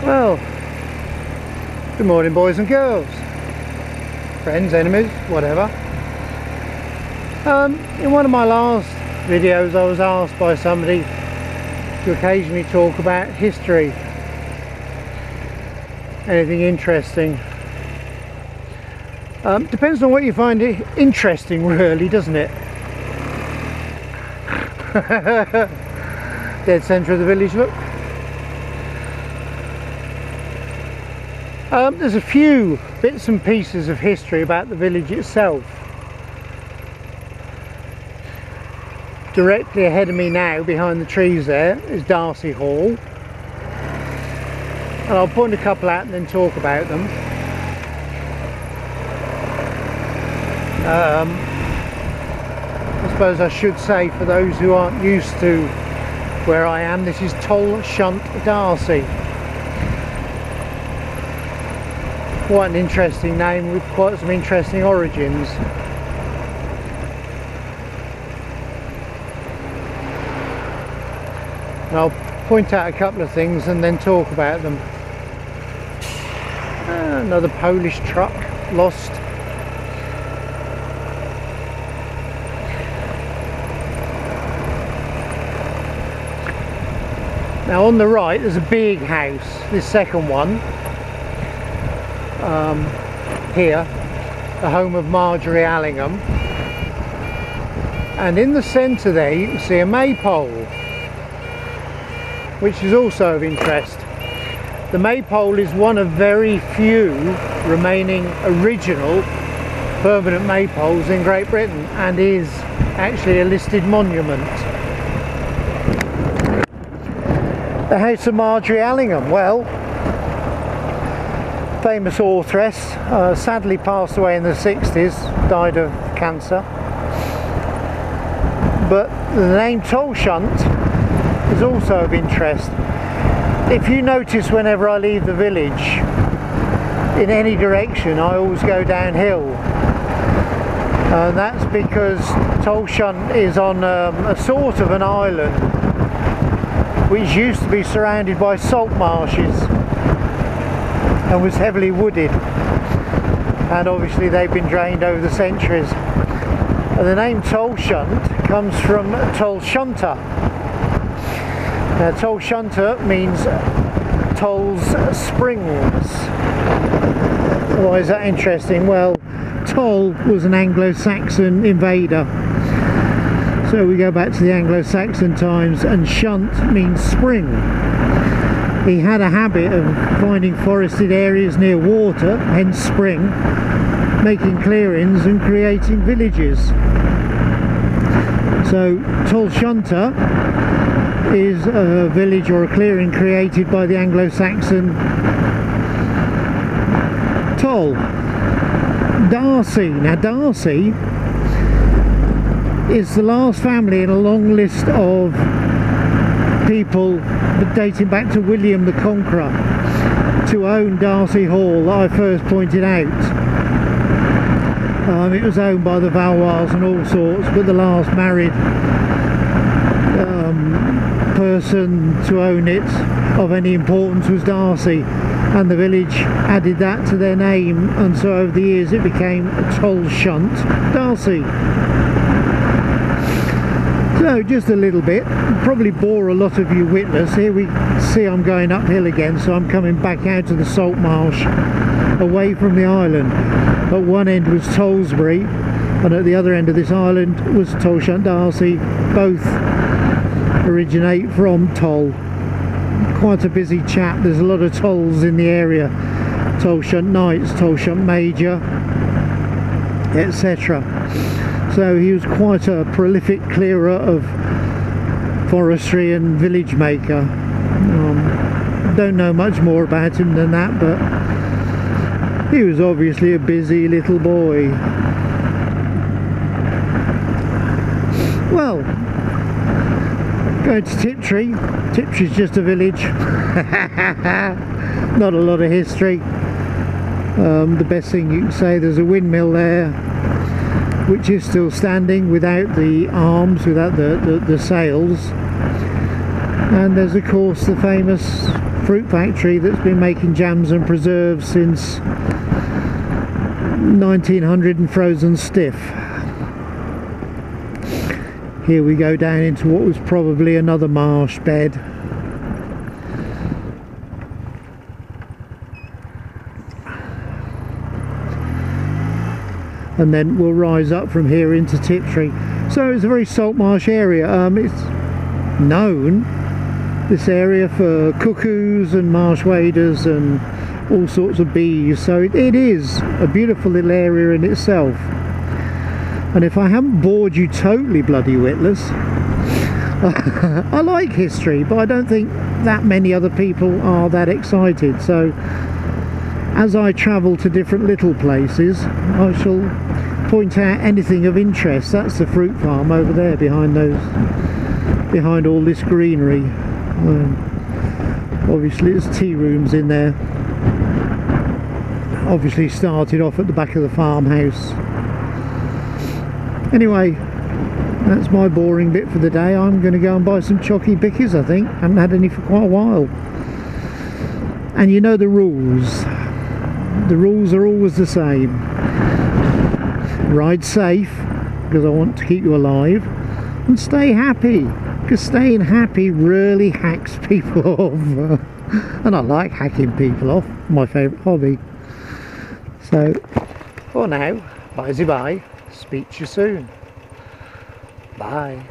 Well, good morning boys and girls, friends, enemies, whatever. In one of my last videos I was asked by somebody to occasionally talk about history. Anything interesting. Depends on what you find interesting, really, doesn't it? Dead centre of the village, look. There's a few bits and pieces of history about the village itself. Directly ahead of me now, behind the trees there, is Darcy Hall. And I'll point a couple out and then talk about them. I suppose I should say, for those who aren't used to where I am, this is Tol Shunt Darcy. Quite an interesting name with quite some interesting origins. And I'll point out a couple of things and then talk about them. Another Polish truck lost. Now on the right there's a big house, this second one. Here, the home of Marjorie Allingham, and in the centre there you can see a maypole, which is also of interest. The maypole is one of very few remaining original permanent maypoles in Great Britain and is actually a listed monument. The house of Marjorie Allingham, well, famous authoress, sadly passed away in the 60s, died of cancer. But the name Tol Shunt is also of interest. If you notice, whenever I leave the village, in any direction, I always go downhill. And that's because Tol Shunt is on a sort of an island which used to be surrounded by salt marshes and was heavily wooded, and obviously they've been drained over the centuries. And the name Tol Shunt comes from Tol Shunter. Now Tol Shunter means Tol's springs. Why is that interesting? Well, Tol was an Anglo-Saxon invader, so we go back to the Anglo-Saxon times, and Shunt means spring. He had a habit of finding forested areas near water, hence spring, making clearings and creating villages. So Tol Shunter is a village or a clearing created by the Anglo-Saxon Tol. Darcy. Now Darcy is the last family in a long list of people dating back to William the Conqueror to own Darcy Hall that I first pointed out. It was owned by the Valois and all sorts, but the last married person to own it of any importance was Darcy, and the village added that to their name, and so over the years it became Tol Shunt Darcy. So just a little bit, probably bore a lot of you witless. Here we see I'm going uphill again, so I'm coming back out of the salt marsh away from the island. At one end was Tolsbury and at the other end of this island was Tol Shunt Darcy. Both originate from Tol. Quite a busy chap, there's a lot of tolls in the area. Tol Shunt Knights, Tol Shunt Major, etc. So he was quite a prolific clearer of forestry and village maker. Don't know much more about him than that, but he was obviously a busy little boy. Well, going to Tiptree. Tiptree's just a village. Not a lot of history. The best thing you can say, there's a windmill there which is still standing without the arms, without the sails, and there's of course the famous fruit factory that's been making jams and preserves since 1900 and frozen stiff. Here we go down into what was probably another marsh bed. And then we'll rise up from here into Tiptree. So it's a very salt marsh area. It's known, this area, for cuckoos and marsh waders and all sorts of bees. So it is a beautiful little area in itself. And if I haven't bored you totally bloody witless, I like history, but I don't think that many other people are that excited. So as I travel to different little places, I shall point out anything of interest. That's the fruit farm over there behind all this greenery. Obviously there's tea rooms in there. Obviously started off at the back of the farmhouse. Anyway, that's my boring bit for the day. I'm going to go and buy some chocky bickies, I think. Haven't had any for quite a while. And you know the rules. The rules are always the same. Ride safe, because I want to keep you alive. And stay happy, because staying happy really hacks people off. And I like hacking people off. My favourite hobby. So, for now, bye-bye. Speak to you soon. Bye.